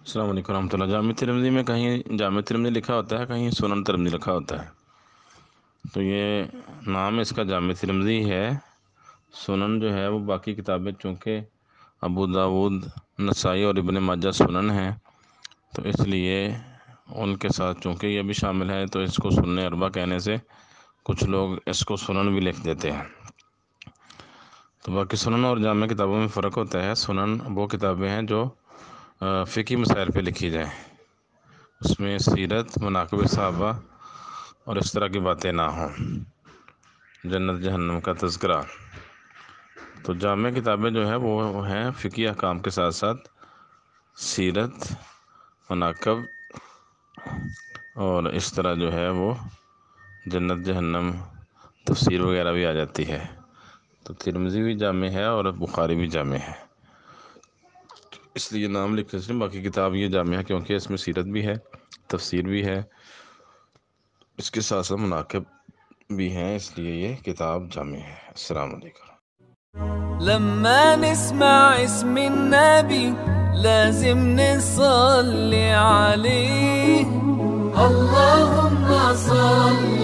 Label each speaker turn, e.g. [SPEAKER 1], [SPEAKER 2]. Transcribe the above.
[SPEAKER 1] السلام علیکم ورحمۃ اللہ۔ جامع ترمذی میں کہیں جامع ترمذی لکھا ہوتا ہے، کہیں سنن ترمذی لکھا ہوتا ہے، تو یہ نام اس کا جامع ترمذی ہے۔ سنن جو ہے وہ باقی کتابیں چونکہ ابو داود، نسائی اور ابن ماجہ سنن ہیں، تو اس لیے ان کے ساتھ چونکہ یہ بھی شامل ہے، تو اس کو سنن اربع کہنے سے کچھ لوگ اس کو سنن بھی لکھ دیتے ہیں۔ تو باقی سنن اور جامع کتابوں میں فرق ہوتا ہے۔ سنن وہ کتابیں ہیں جو فقہی مسائل پہ لکھی جائیں، اس میں سیرت، مناقب صحابہ اور اس طرح کی باتیں نہ ہوں، جنت جہنم کا تذکرہ۔ تو جامع کتابیں جو ہیں وہ ہیں فقہی احکام کے ساتھ ساتھ سیرت، مناقب اور اس طرح جو ہے وہ جنت جہنم تفسیر وغیرہ بھی آ جاتی ہے۔ تو ترمذی بھی جامع ہے اور بخاری بھی جامع ہے، اس لیے نام لکھنے سے باقی کتاب یہ جامع ہے کیونکہ اس میں سیرت بھی ہے، تفسیر بھی ہے، اس کے ساتھ ساتھ مناقب بھی ہیں، اس لیے یہ کتاب جامع ہے۔ السلام علیکم۔
[SPEAKER 2] لما نسمع اسم النبي لازم نصلي عليه، اللهم صل